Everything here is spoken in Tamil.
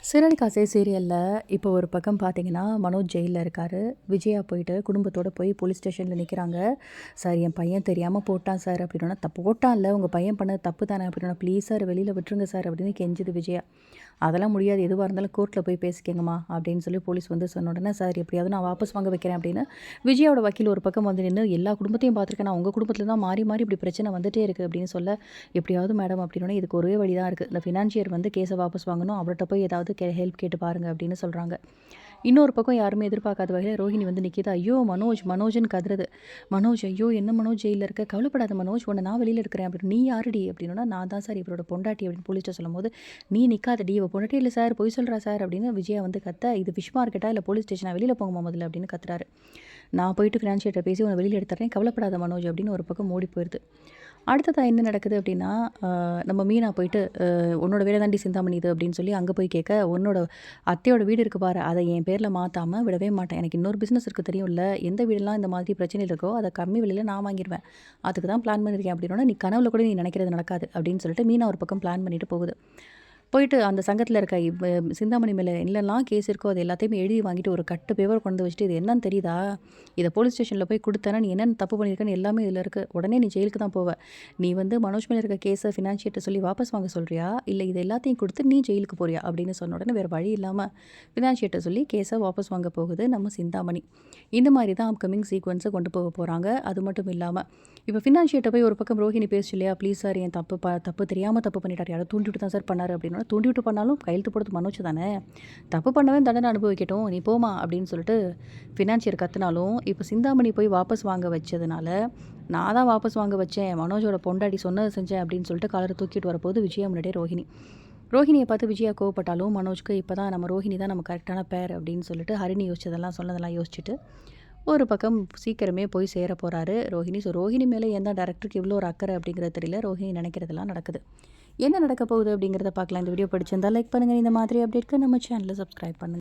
சிறகடிக்க சீரியல்ல இப்போ ஒரு பக்கம் பார்த்தீங்கன்னா, மனோஜ் ஜெயில்ல இருக்காரு. விஜயா போயிட்டு குடும்பத்தோட போய் போலீஸ் ஸ்டேஷன்ல நிக்கிறாங்க. "சார் என் பையன் தெரியாம போட்டான் சார்" அப்படின்னோன, போட்டான்ல உங்க பையன் பண்ணது தப்பு தானே" அப்படின்னோன, "ப்ளீஸ் சார் வெளியில விட்டுருங்க சார்" அப்படின்னு கெஞ்சுது விஜயா. "அதெல்லாம் முடியாது. எதுவா இருந்தாலும் கோர்ட்ல போய் பேசிக்கங்கம்மா" அப்படின்னு சொல்லி போலீஸ் வந்து சொன்ன உடனே, "சார் எப்படியாவது நான் வாபஸ் வாங்க வைக்கிறேன்" அப்படின்னு விஜயாவோட வக்கீல் ஒரு பக்கம் வந்து நின்னு, "எல்லா குடும்பத்தையும் பார்த்துருக்கேன். நான் உங்க குடும்பத்தில தான் மாறி மாறி இப்படி பிரச்சனை வந்துட்டே இருக்கு" அப்படின்னு சொல்ல, "எப்படியாவது மேடம்" அப்படின்னோனே, "இதுக்கு ஒரே வழி தான் இருக்கு. இந்த ஃபினான்ஷியர் வந்து கேஸ வாபஸ் வாங்கணும். அவர்ட்ட போய் ஏதாவது ஹெல்ப் கேட்டு பாருங்க" அப்படின்னு சொல்றாங்க. இன்னொரு பக்கம் யாருமே எதிர்பார்க்காத வகையில ரோஹிணி வந்து நிக்கிது. "ஐயோ! மனோஜ் மனோஜ்ன்னு கதறுது. மனோஜ் ஐயோ! என்ன மனோஜ் ஜெயில்ல இருக்க? கவலைப்படாத மனோஜ். உன்ன நான் வெளியில எடுக்கிறேன்" அப்படின்னு. "நீ யாருடி?" அப்படின்னோன, "நான் தான் சார் இவரோட பொண்டாட்டி" அப்படின்னு போலீஸ்ட்ட சொல்லும்போது, "நீ நிக்காதடி. இவ பொண்டாட்டி இல்ல சார். பொய் சொல்றா சார்" அப்படின்னு விஜயா வந்து கத்த, "இது ஃபிஷ் மார்க்கெட்டா? இல்ல போலீஸ் ஸ்டேஷனா? வெளியில போங்கம்மா முதல்ல" அப்படின்னு கத்துறாரு. "நான் போயிட்டு ஃபினான்ஷியர்ட்ட பேசி உன்ன வெளியில எடுத்துர்றேன். கவலைப்படாத மனோஜ்" அப்படின்னு ஒரு பக்கம் ஓடி போயிருது. அடுத்ததா என்ன நடக்குது அப்படின்னா, நம்ம மீனா போயிட்டு, "உன்னோட வேலை தாண்டி சிந்தாமணி இது" அப்படின்னு சொல்லி அங்க போய் கேட்க, "உன்னோட அத்தையோட வீடு இருக்கு பாரு, அத என் பேர்ல மாத்தாம விடவே மாட்டேன். எனக்கு இன்னொரு பிசினஸ் இருக்கு தெரியும்ல. எந்த வீடெல்லாம் இந்த மாதிரி பிரச்சனைகள் இருக்கோ, அத கம்மி விலையில நான் வாங்கிருவேன். அதுக்கு தான் பிளான் பண்ணியிருக்கேன்" அப்படின்னோன, "நீ கனவுல கூட நீ நினைக்கிறது நடக்காது" அப்படின்னு சொல்லிட்டு மீனா ஒரு பக்கம் பிளான் பண்ணிட்டு போகுது. போயிட்டு அந்த சங்கத்தில இருக்க சிந்தாமணி மேல என்னலாம் கேஸ் இருக்கோ, அது எல்லாத்தையுமே எழுதி வாங்கிட்டு ஒரு கட்டு பேப்பர் கொண்டு வந்து வச்சுட்டு, "இது என்னன்னு தெரியுதா? இத போலீஸ் ஸ்டேஷன்ல போய் குடுத்தேன்னா, நீ என்னென்ன தப்பு பண்ணியிருக்கன்னு எல்லாமே இதில இருக்கு. உடனே நீ ஜெயிலுக்கு தான் போவ. நீ வந்து மனோஜ் மேல இருக்க கேஸ ஃபினான்ஷியர்ட்ட சொல்லி வாபஸ் வாங்க சொல்றியா? இல்ல இது எல்லாத்தையும் குடுத்து நீ ஜெயிலுக்கு போறியா?" அப்படின்னு சொன்ன உடனே வேற வழி இல்லாம ஃபினான்ஷியர்ட்ட சொல்லி கேஸ வாபஸ் வாங்க போகுது நம்ம சிந்தாமணி. இந்த மாரி தான் அப்கமிங் சீக்வென்ஸ கொண்டு போக போறாங்க. அது மட்டும் இல்லாம, இப்ப ஃபினான்ஷியர்ட்ட போய் ஒரு பக்கம் ரோஹிணி பேசுச்சு இல்லையா? "ப்ளீஸ் சார் என் தப்பு தெரியாம தப்பு பண்ணிட்டாரு. யாரோ தூண்டி விட்டு தான் சார் பண்ணாரு" அப்படின்னோன, "தூண்டி விட்டு பண்ணாலும் கையெழுத்து போடுறது மனோஜ் தானே! தப்பு பண்ணவன் தண்டனை அனுபவிக்கட்டும். நீ போம்மா" அப்படின்னு சொல்லிட்டு ஃபினான்ஷியர் கத்துனாலும், இப்ப சிந்தாமணி போய் வாபஸ் வாங்க வச்சதுனால, "நான் தான் வாபஸ் வாங்க வச்சேன். மனோஜோட பொண்டாட்டி சொன்னத செஞ்சேன்" அப்படின்னு சொல்லிட்டு காலர தூக்கிட்டு வரப்போகுது விஜயா முன்னாடியே ரோஹிணி. ரோஹிணிய பார்த்து விஜயா கோவப்பட்டாலும், மனோஜ்க்கு இப்ப தான் நம்ம ரோஹிணி தான் நம்ம கரெக்ட்டான பேர் அப்படின்னு சொல்லிட்டு ஹரிணி யோசிச்சதெல்லாம் சொன்னதெல்லாம் யோசிச்சுட்டு, ஒரு பக்கம் சீக்கிரமே போய் சேர போறாரு ரோஹிணி. ஸோ ரோஹிணி மேல ஏன் தான் டைரக்டருக்கு இவ்ளோ ஒரு அக்கறை அப்படிங்கிறது தெரியல. ரோஹிணி நினைக்கிறதெல்லாம் நடக்குது. என்ன நடக்க போகுது அப்படிங்கிறத பார்க்கலாம். இந்த வீடியோ பிடிச்சிருந்தா லைக் பண்ணுங்க. இந்த மாதிரி அப்டேட்க்கு நம்ம சேனல சப்ஸ்கிரைப் பண்ணுங்க.